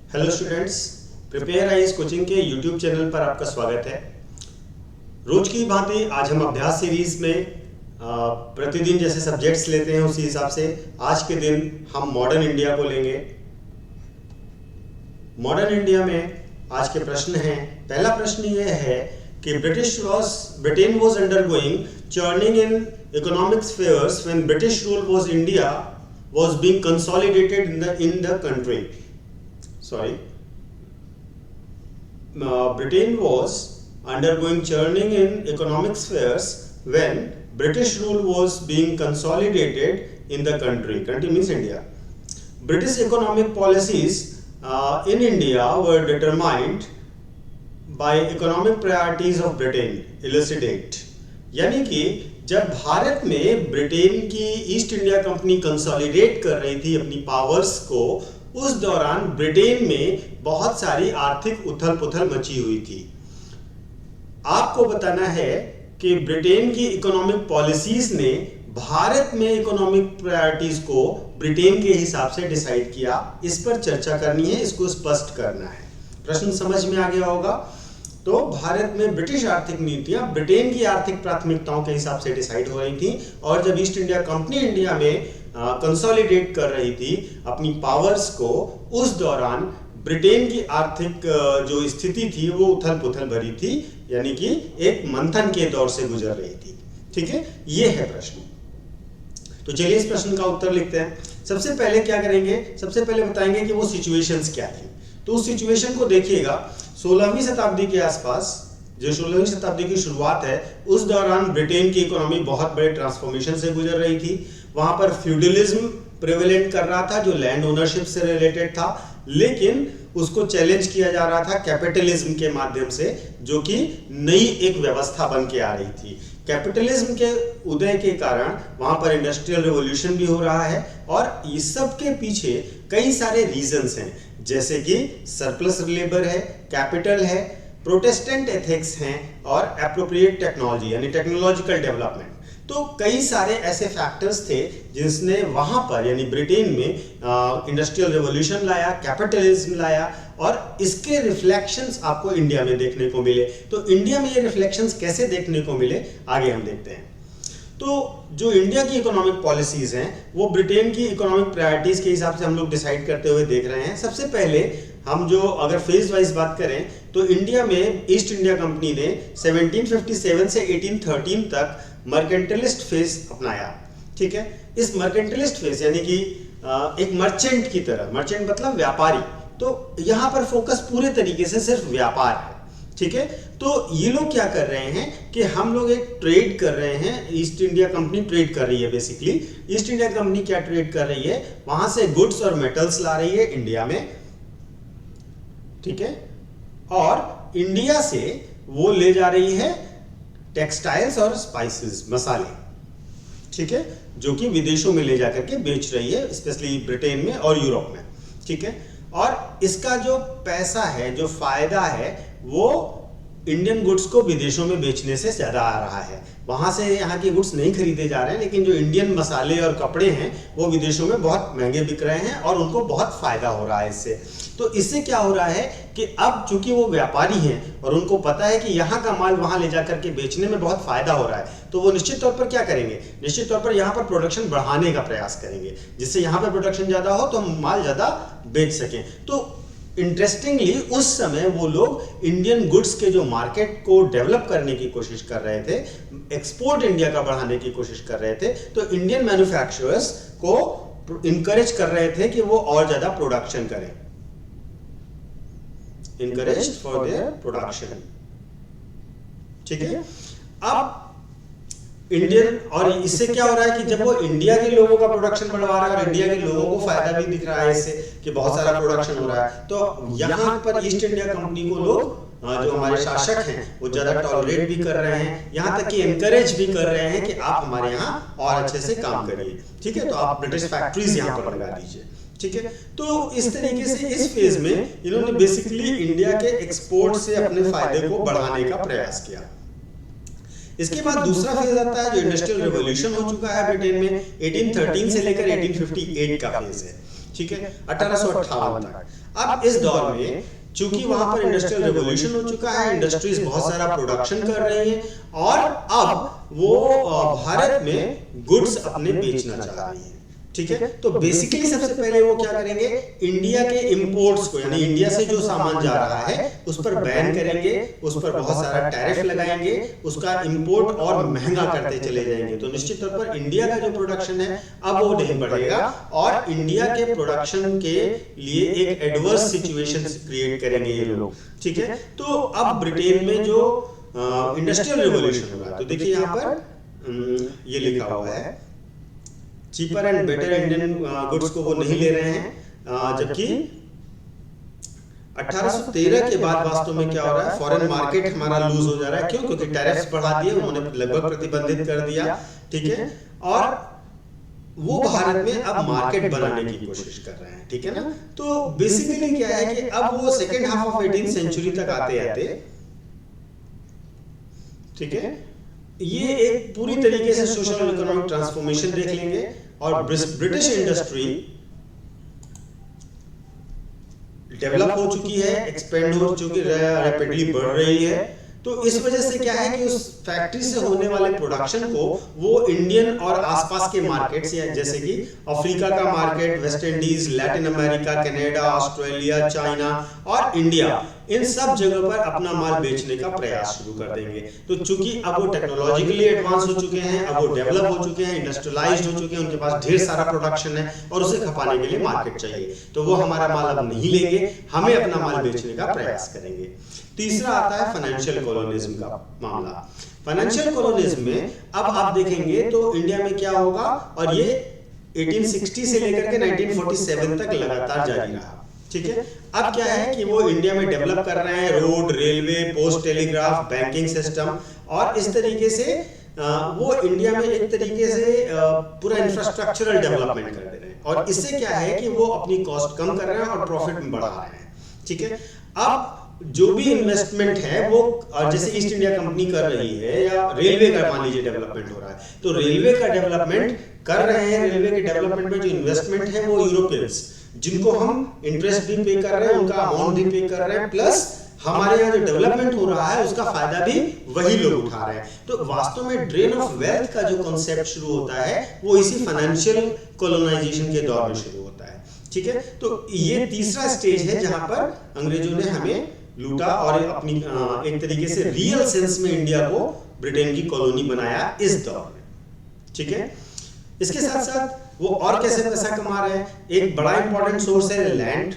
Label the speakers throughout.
Speaker 1: Hello students, prepare IAS coaching के YouTube channel पर आपका स्वागत है। रोज की भांति आज हम अभ्यास सीरीज में प्रतिदिन जैसे सब्जेक्ट्स लेते हैं उसी हिसाब से आज के दिन हम मॉडर्न इंडिया को लेंगे। मॉडर्न इंडिया में आज के प्रश्न हैं। पहला प्रश्न यह है कि Britain was undergoing churning in economic spheres when British rule was India was being consolidated in the country. Britain was undergoing churning in economic spheres when British rule was being consolidated in the country. Country means India. British economic policies in India were determined by economic priorities of Britain. Elucidate. यानी कि जब भारत में Britain की east India company consolidate कर रही थी अपनी powers को, उस दौरान ब्रिटेन में बहुत सारी आर्थिक उथल पुथल मची हुई थी। आपको बताना है कि ब्रिटेन की इकोनॉमिक पॉलिसीज ने भारत में इकोनॉमिक प्रायोरिटीज को ब्रिटेन के हिसाब से डिसाइड किया। इस पर चर्चा करनी है, इसको स्पष्ट करना है। प्रश्न समझ में आ गया होगा। तो भारत में ब्रिटिश आर्थिक नीतियां ब्रिटेन की आर्थिक प्राथमिकताओं के हिसाब से डिसाइड हो रही थी, और जब ईस्ट इंडिया कंपनी इंडिया में कंसोलिडेट कर रही थी अपनी पावर्स को, उस दौरान ब्रिटेन की आर्थिक जो स्थिति थी वो उथल पुथल भरी थी, यानी कि एक मंथन के दौर से गुजर रही थी। ठीक है, ये है प्रश्न। तो चलिए इस प्रश्न का उत्तर लिखते हैं। सबसे पहले क्या करेंगे, सबसे पहले बताएंगे कि वो सिचुएशंस क्या थी। तो उस सिचुएशन को देखिएगा, 16वीं शताब्दी के आसपास, जो 16वीं शताब्दी की शुरुआत है, उस दौरान ब्रिटेन की इकोनॉमी बहुत बड़े ट्रांसफॉर्मेशन से गुजर रही थी। वहां पर फ्यूडलिज्म प्रेवेलेंट कर रहा था जो लैंड ओनरशिप से रिलेटेड था, लेकिन उसको चैलेंज किया जा रहा था कैपिटलिज्म के माध्यम से, जो कि नई एक व्यवस्था बन के आ रही थी। कैपिटलिज्म के उदय के कारण वहां पर इंडस्ट्रियल रिवॉल्यूशन भी हो रहा है, और इस सब के पीछे कई सारे रीजंस हैं, जैसे कि सरप्लस लेबर है, कैपिटल है, प्रोटेस्टेंट एथिक्स हैं, और एप्रोप्रिएट टेक्नोलॉजी यानी टेक्नोलॉजिकल डेवलपमेंट। तो कई सारे ऐसे फैक्टर्स थे जिसने वहां पर यानी ब्रिटेन में इंडस्ट्रियल रिवॉल्यूशन लाया, कैपिटलिज्म लाया, और इसके रिफ्लेक्शंस आपको इंडिया में देखने को मिले। तो इंडिया में ये रिफ्लेक्शंस कैसे देखने को मिले, आगे हम देखते हैं। तो जो इंडिया की इकोनॉमिक पॉलिसीज हैं वो ब्रिटेन की इकोनॉमिक प्रायोरिटीज के हिसाब से हम लोग डिसाइड करते हुए देख रहे हैं। सबसे पहले हम जो अगर फेज वाइज बात करें तो इंडिया में ईस्ट इंडिया कंपनी ने 1757 से 1813 तक मर्केंटलिस्ट फेज अपनाया। ठीक है, इस मर्केंटलिस्ट फेज यानी कि एक मर्चेंट की तरह, मर्चेंट मतलब व्यापारी, तो यहां पर फोकस पूरे तरीके से सिर्फ व्यापार है। ठीक है, तो ये लोग क्या कर रहे हैं कि हम लोग एक ट्रेड कर रहे हैं, ईस्ट इंडिया कंपनी ट्रेड कर रही है। बेसिकली ईस्ट इंडिया कंपनी क्या ट्रेड कर रही है, वहां से गुड्स और मेटल्स ला रही है इंडिया में। ठीक है, और इंडिया से वो ले जा रही है टेक्सटाइल्स और स्पाइसेस, मसाले। ठीक है, जो कि विदेशों में ले जाकर के बेच रही है, स्पेशली ब्रिटेन में और यूरोप में। ठीक है, और इसका जो पैसा है, जो फायदा है, वो इंडियन गुड्स को विदेशों में बेचने से ज्यादा आ रहा है। वहां से यहाँ के गुड्स नहीं खरीदे जा रहे हैं, लेकिन जो इंडियन मसाले और कपड़े हैं वो विदेशों में बहुत महंगे बिक रहे हैं और उनको बहुत फायदा हो रहा है इससे। तो इससे क्या हो रहा है कि अब चूंकि वो व्यापारी हैं और उनको पता है कि यहाँ का माल वहां ले जाकर के बेचने में बहुत फायदा हो रहा है, तो वो निश्चित तौर पर क्या करेंगे, निश्चित तौर पर यहाँ पर प्रोडक्शन बढ़ाने का प्रयास करेंगे, जिससे यहाँ पर प्रोडक्शन ज्यादा हो तो हम माल ज्यादा बेच सकें। तो इंटरेस्टिंगली उस समय वो लोग इंडियन गुड्स के जो मार्केट को डेवलप करने की कोशिश कर रहे थे, एक्सपोर्ट इंडिया का बढ़ाने की कोशिश कर रहे थे, तो इंडियन मैन्युफैक्चरर्स को इनकरेज कर रहे थे कि वो और ज्यादा प्रोडक्शन करें, encouraged for their production। ठीक है, अब इंडियन, और इससे क्या हो रहा है कि जब वो इंडिया के लोगों का प्रोडक्शन बढ़वा रहा है और इंडिया के लोगों को फायदा भी दिख रहा है इससे कि बहुत सारा प्रोडक्शन हो रहा है, तो यहाँ पर ईस्ट इंडिया कंपनी को लोग जो हमारे शासक हैं वो ज्यादा टॉलरेट भी कर रहे हैं, यहाँ तक कि एनकरेज भी कर रहे हैं कि आप हमारे यहाँ और अच्छे से काम करिए। ठीक है, तो आप ब्रिटिश फैक्ट्रीज यहाँ पर लगा दीजिए। ठीक है, तो इस तरीके से इस फेज में इन्होंने बेसिकली इंडिया के एक्सपोर्ट से अपने फायदे को बढ़ाने का प्रयास किया। इसके बाद दूसरा फेज आता है जो इंडस्ट्रियल रिवॉल्यूशन हो चुका है ब्रिटेन में 1813 से लेकर 1858 का फेज है। ठीक है, 1858 तक। अब इस दौर में चूंकि वहां पर इंडस्ट्रियल रेवोल्यूशन हो चुका है, इंडस्ट्रीज बहुत सारा प्रोडक्शन कर रही हैं और अब वो भारत में गुड्स अपने बेचना चाह रही है, ठीक है। तो बेसिकली सबसे पहले वो क्या करेंगे, इंडिया के इंपोर्ट्स को, यानी इंडिया से जो सामान जा रहा है उस पर बैन करेंगे, उस पर बहुत सारा टैरिफ लगाएंगे, उसका इंपोर्ट और महंगा करते चले जाएंगे। तो निश्चित तौर पर इंडिया का जो प्रोडक्शन है अब वो नहीं बढ़ेगा और इंडिया के प्रोडक्शन के लिए एक एडवर्स सिचुएशन क्रिएट करेंगे ये लोग, ठीक है। तो अब ब्रिटेन में जो इंडस्ट्रियल रिवॉल्यूशन होगा, तो देखिए यहाँ पर ये लिखा हुआ है cheaper and better Indian goods को वो नहीं ले रहे हैं, जबकि 1813 के बाद वास्तव में क्या हो रहा है, फॉरेन मार्केट हमारा लूज हो जा रहा है। क्यों? क्योंकि टैरिफ्स बढ़ा दिए उन्होंने, लगभग प्रतिबंधित कर दिया, ठीक है। और वो भारत में अब मार्केट बनाने की कोशिश कर रहे हैं, ठीक है ना। तो बेसिकली क्या है कि अब वो second half of 18th century तक आते आते, ठीक है, ये एक पूरी तरीके से सोशल इकोनॉमिक ट्रांसफॉर्मेशन देख लेंगे और ब्रिटिश इंडस्ट्री डेवलप हो चुकी है, एक्सपेंड हो चुकी है, रैपिडली बढ़ रही है। तो इस वजह से क्या है कि उस फैक्ट्री से होने वाले प्रोडक्शन को वो इंडियन और आसपास के मार्केट्स, या जैसे कि अफ्रीका का market, West Indies, Latin America, Canada, Australia, China और इंडिया, इन सब जगह पर अपना माल बेचने का प्रयास शुरू कर देंगे। तो चूंकि अब वो टेक्नोलॉजिकली एडवांस हो चुके हैं, अब वो डेवलप हो चुके हैं, इंडस्ट्रियलाइज्ड हो चुके हैं, उनके पास ढेर सारा प्रोडक्शन है और उसे खपाने के लिए मार्केट चाहिए, तो वो हमारा माल अब नहीं लेंगे, हमें अपना माल बेचने का प्रयास करेंगे। तीसरा आता है फाइनेंशियल कॉलोनिज्म का मामला। फाइनेंशियल कॉलोनिज्म में अब आप देखेंगे तो इंडिया में क्या होगा, और ये 1860 से लेकर के 1947 तक लगातार जारी रहा, ठीक है। अब क्या है कि वो इंडिया में डेवलप कर रहे हैं road, railway, post telegraph, banking system, और इस तरीके से वो इंडिया में एक तरीके से पूरा इंफ्रास्ट्रक्चरल डेवलपमेंट कर दे रहे हैं। और इससे क्या है कि वो अपनी कॉस्ट कम कर रहे हैं और प्रॉफिट में बढ़ा रहे हैं, ठीक है। अब जो भी इन्वेस्टमेंट है वो, जैसे ईस्ट इंडिया कंपनी कर रही है, या रेलवे का मान लीजिए डेवलपमेंट हो रहा है, तो रेलवे का डेवलपमेंट कर रहे हैं, रेलवे के डेवलपमेंट में जो इन्वेस्टमेंट है वो यूरोपियंस, जिनको हम इंटरेस्ट भी पे कर रहे हैं, उनका अमाउंट भी पे कर रहे हैं, प्लस हमारे यहाँ जो डेवलपमेंट हो रहा है उसका फायदा भी वही लोग उठा रहे हैं। तो वास्तव में ड्रेन ऑफ वेल्थ का जो कॉन्सेप्ट शुरू होता है वो इसी फाइनेंशियल कॉलोनाइजेशन के दौर में शुरू होता है, ठीक है। तो ये तीसरा स्टेज है जहां पर अंग्रेजों ने हमें लूटा और अपनी एक तरीके से रियल सेंस में इंडिया को ब्रिटेन की कॉलोनी बनाया इस दौर में, ठीक है। इसके साथ साथ वो और कैसे पैसा कमा रहे हैं, एक बड़ा इंपॉर्टेंट सोर्स है लैंड।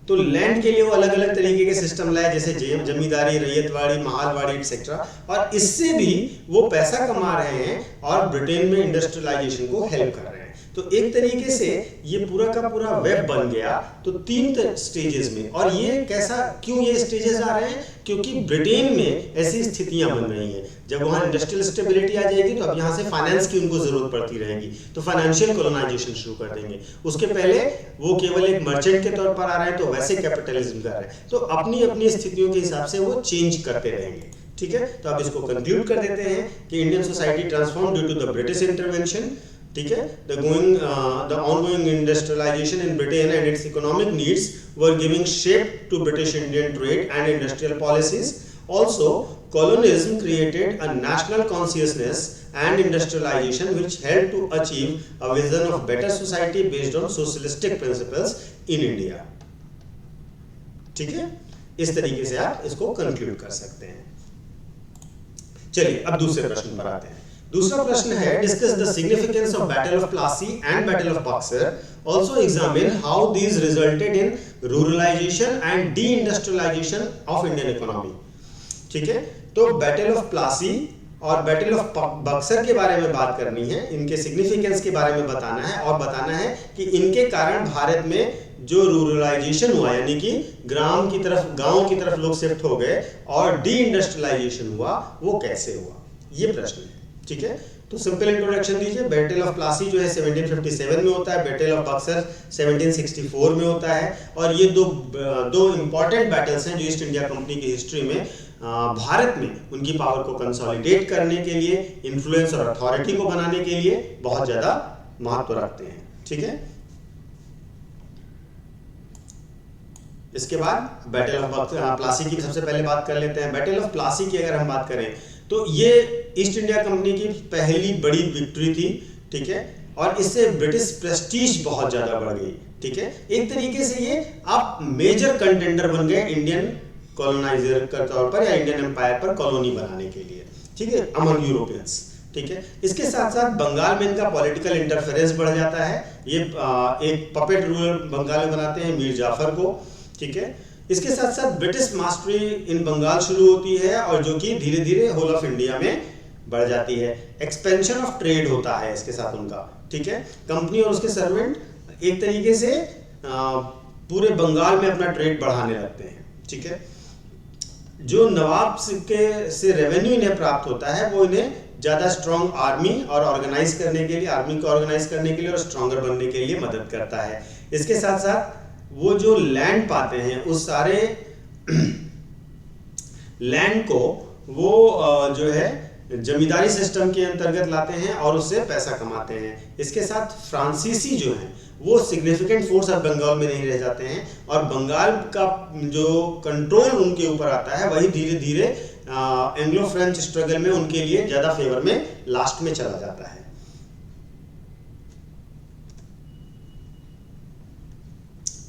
Speaker 1: तो लैंड के लिए वो अलग अलग तरीके के सिस्टम लाए, जैसे जमींदारी, रैयतवाड़ी, महालवाड़ी एक्सेट्रा, और इससे भी वो पैसा कमा रहे हैं और ब्रिटेन में इंडस्ट्रियलाइजेशन को हेल्प कर रहे हैं। तो एक तरीके से ये पूरा का पूरा वेब बन गया। तो 3 स्टेजेस में, और ये कैसा, क्यों ये स्टेजेस आ रहे हैं, क्योंकि ब्रिटेन में ऐसी स्थितियां बन रही हैं, जब वहां इंडस्ट्रियल स्टेबिलिटी आ जाएगी तो अब यहाँ से फाइनेंस की उनको जरूरत पड़ती रहेगी, तो फाइनेंशियल कॉलोनाइजेशन शुरू कर देंगे। उसके पहले वो केवल एक मर्चेंट के तौर पर आ रहे हैं, तो वैसे कैपिटलिज्म कर रहे हैं, तो अपनी अपनी स्थितियों के हिसाब से वो चेंज करते रहेंगे, ठीक है। तो अब इसको कंक्लूड कर देते हैं कि Indian society transform due to the British intervention, ठीक है। The ongoing industrialization in Britain and its economic needs were giving shape to British Indian trade and industrial policies. Also, colonialism created a national consciousness and industrialization which helped to achieve a vision of better society based on socialistic principles in India. ठीक है, इस तरीके से आप इसको conclude कर सकते हैं। चलिए अब दूसरे प्रश्न पर आते हैं। दूसरा प्रश्न है, discuss the significance of battle of Plassey and battle of Buxar, also examine how these resulted in ruralisation and deindustrialisation of Indian economy, ठीक है। तो बैटल ऑफ प्लासी और बैटल ऑफ बक्सर के बारे में बात करनी है, इनके सिग्निफिकेंस के बारे में बताना है, और बताना है कि इनके कारण भारत में जो रूरलाइजेशन हुआ, यानी कि ग्राम की तरफ, गांव की तरफ लोग शिफ्ट हो गए, और डी इंडस्ट्रियलाइजेशन हुआ, वो कैसे हुआ, ये प्रश्न है, ठीक है। तो सिंपल इंट्रोडक्शन दीजिए। बैटल ऑफ प्लासी जो है 1757 में होता है, बैटल ऑफ बक्सर 1764 में होता है, और ये दो इंपॉर्टेंट बैटल्स हैं जो ईस्ट इंडिया कंपनी की हिस्ट्री में भारत में उनकी पावर को कंसोलिडेट करने के लिए, इन्फ्लुएंस और अथॉरिटी को बनाने के लिए बहुत ज्यादा महत्व रखते हैं, ठीक है। इसके बाद बैटल ऑफ प्लासी की सबसे पहले बात कर लेते हैं। बैटल ऑफ प्लासी की अगर हम बात करें तो ये ईस्ट इंडिया कंपनी की पहली बड़ी विक्ट्री थी, ठीक है, और इससे ब्रिटिश प्रेस्टीज बहुत ज्यादा बढ़ गई, ठीक है। एक तरीके से ये आप मेजर कंटेंडर बन गए इंडियन कॉलोनाइजर के तौर पर या इंडियन एम्पायर पर कॉलोनी बनाने के लिए, ठीक है, अमंग यूरोपियंस, ठीक है। इसके साथ साथ बंगाल में इनका पॉलिटिकल इंटरफेरेंस बढ़ जाता है। ये एक पपेट रूलर बंगाल में बनाते हैं मीर जाफर को, ठीक है। इसके साथ साथ ब्रिटिश मास्टरी इन बंगाल शुरू होती है और जो कि धीरे धीरे होल ऑफ इंडिया में बढ़ जाती है। एक्सपेंशन ऑफ ट्रेड होता है इसके साथ उनका, ठीक है। कंपनी और उसके सर्वेंट एक तरीके से पूरे बंगाल में अपना ट्रेड बढ़ाने लगते हैं, ठीक है। जो नवाब से रेवेन्यू इन्हें प्राप्त होता है वो इन्हें ज्यादा स्ट्रॉन्ग आर्मी और ऑर्गेनाइज करने के लिए, आर्मी को ऑर्गेनाइज करने के लिए और स्ट्रॉन्गर बनने के लिए मदद करता है। इसके साथ साथ वो जो लैंड पाते हैं उस सारे लैंड को वो जो है जमींदारी सिस्टम के अंतर्गत लाते हैं और उससे पैसा कमाते हैं। इसके साथ फ्रांसीसी जो हैं वो सिग्निफिकेंट फोर्स अब बंगाल में नहीं रह जाते हैं और बंगाल का जो कंट्रोल उनके ऊपर आता है वही धीरे धीरे एंग्लो फ्रेंच स्ट्रगल में उनके लिए ज्यादा फेवर में लास्ट में चला जाता है।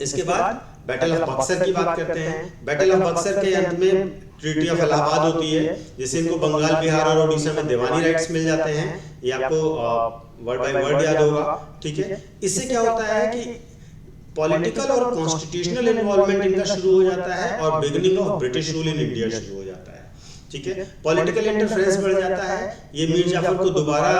Speaker 1: इसके बाद बैटल ऑफ बक्सर की बात करते हैं। बैटल ऑफ बक्सर के अंत में ट्रीटी ऑफ इलाहाबाद होती है जिससे इनको बंगाल, बिहार और उड़ीसा में दीवानी राइट्स मिल जाते हैं। ये आपको वर्ड बाय वर्ड याद होगा, ठीक है। इससे क्या होता है कि पॉलिटिकल और कॉन्स्टिट्यूशनल इन्वॉल्वमेंट इनका शुरू हो जाता है और beginning of British rule in India शुरू हो जाता है, ठीक है। पॉलिटिकल इंटरफेरेंस बढ़ जाता है। ये मीर जाफर को दोबारा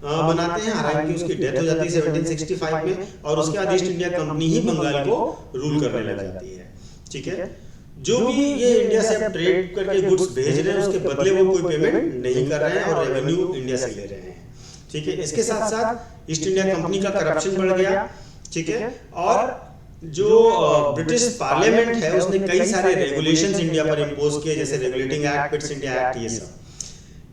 Speaker 1: बनाते हैं, हालांकि उसकी डेथ हो जाती है 1765 में और उसके बाद ईस्ट इंडिया कंपनी ही बंगाल को रूल करने लग जाती है, ठीक है। जो भी ये इंडिया से ट्रेड करके गुड्स भेज रहे हैं उसके बदले वो कोई पेमेंट नहीं कर रहे हैं और रेवेन्यू इंडिया से ले रहे हैं, ठीक है। इसके साथ साथ ईस्ट इंडिया कंपनी का करप्शन बढ़ गया, ठीक है, और जो ब्रिटिश पार्लियामेंट है उसने कई सारे रेगुलेशंस इंडिया पर इंपोज किए, जैसे regulating act, Pitt's India act, ये सब,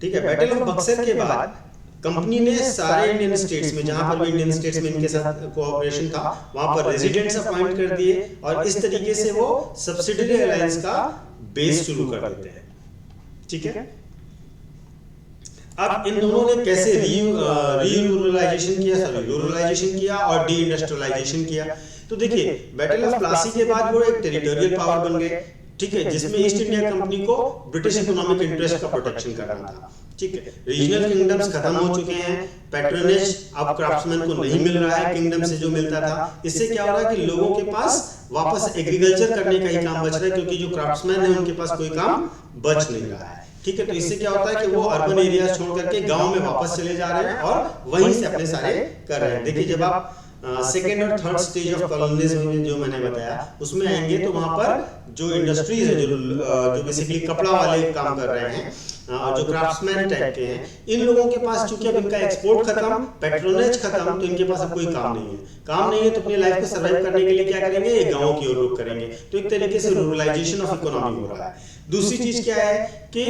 Speaker 1: ठीक है। बैटल ऑफ बक्सर के बाद कंपनी ने सारे इंडियन स्टेट्स में, जहां पर भी इंडियन स्टेट्स में इनके साथ कोऑपरेशन था, वहां पर रेजिडेंट्स अपॉइंट कर दिए और इस तरीके से वो सब्सिडियरी अलायंस का बेस शुरू कर देते हैं, ठीक है। अब इन दोनों ने कैसे रीरूरलाइजेशन किया और डी इंडस्ट्रियलाइजेशन किया, तो देखिए बैटल ऑफ प्लासी के बाद वो एक टेरिटोरियल पावर बन गए, ठीक है, जिसमें ईस्ट इंडिया कंपनी को ब्रिटिश इकोनॉमिक इंटरेस्ट का प्रोटेक्शन करना था, ठीक है। रीजनल किंगडम्स खत्म हो चुके हैं, पैट्रोनेज अब क्राफ्ट्समैन को नहीं मिल रहा है किंगडम से जो मिलता था। इससे क्या हो रहा है कि लोगों के पास वापस एग्रीकल्चर करने का ही काम बच रहा है, क्योंकि जो क्राफ्ट्समैन है उनके पास कोई काम बच नहीं रहा है, ठीक है। तो इससे क्या होता है कि वो अर्बन एरिया छोड़ करके गांव में वापस चले जा रहे हैं और वहीं से अपने सारे कर रहे हैं। देखिए जब आप सेकेंड और थर्ड स्टेज ऑफ कॉलोनिज्म जो मैंने बताया उसमें आएंगे तो वहां पर जो इंडस्ट्रीज है, जो बेसिकली कपड़ा वाले काम कर रहे हैं, जो क्राफ्ट्समैन टाइप के हैं, इन लोगों के पास चूंकि अब इनका एक्सपोर्ट खत्म, पेट्रोनेज खत्म, तो इनके पास अब कोई काम नहीं है तो अपनी लाइफ को सर्वाइव करने के लिए क्या करेंगे, ये गांव की ओर रुख करेंगे। तो एक तरीके से रूरलाइजेशन ऑफ इकोनॉमी हो रहा है। दूसरी चीज क्या है कि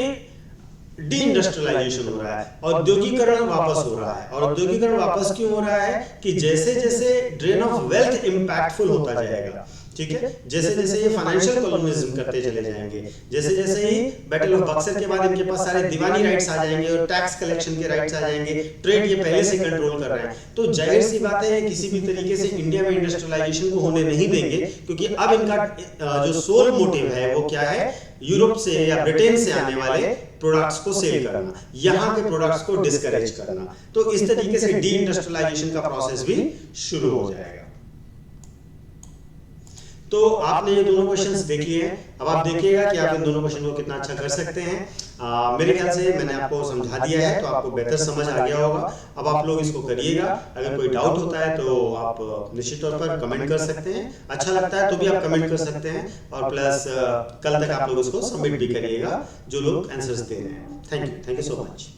Speaker 1: डी इंडस्ट्रियलाइजेशन हो रहा है, औद्योगिकरण वापस हो रहा है। और औद्योगिकरण वापस क्यों हो रहा है कि जैसे जैसे ड्रेन ऑफ वेल्थ इंपैक्टफुल होता जाएगा, ठीक है, जैसे जैसे ये फाइनेंशियल कॉलोनिज्म करते चले जाएंगे, जैसे जैसे ही बैटल ऑफ बक्सर के बाद इनके पास सारे दीवानी राइट्स आ जाएंगे और टैक्स कलेक्शन के राइट्स आ जाएंगे, ट्रेड ये पहले से कंट्रोल कर रहे हैं, तो जाहिर सी बात है किसी भी तरीके से इंडिया में इंडस्ट्रियलाइजेशन को होने नहीं देंगे, क्योंकि अब इनका जो सोल मोटिव है वो क्या है, यूरोप से या ब्रिटेन से आने वाले प्रोडक्ट्स को सेल करना, यहाँ के प्रोडक्ट्स को डिस्करेज करना। तो इस तरीके से डी इंडस्ट्रियलाइजेशन का प्रोसेस भी शुरू हो जाएगा। तो आपने ये दोनों क्वेश्चंस देख लिए हैं, अब आप देखिएगा कि आप इन दोनों क्वेश्चन को कितना अच्छा कर सकते हैं। मेरे ख्याल से मैंने आपको समझा दिया है, तो आपको बेहतर समझ आ गया होगा। अब आप लोग इसको करिएगा, अगर कोई डाउट होता है तो आप निश्चित तौर पर कमेंट कर सकते हैं, अच्छा लगता है तो भी आप कमेंट कर सकते हैं, और प्लस कल तक आप लोग इसको सबमिट भी करिएगा जो लोग आंसर्स दे रहे हैं। Thank you so much.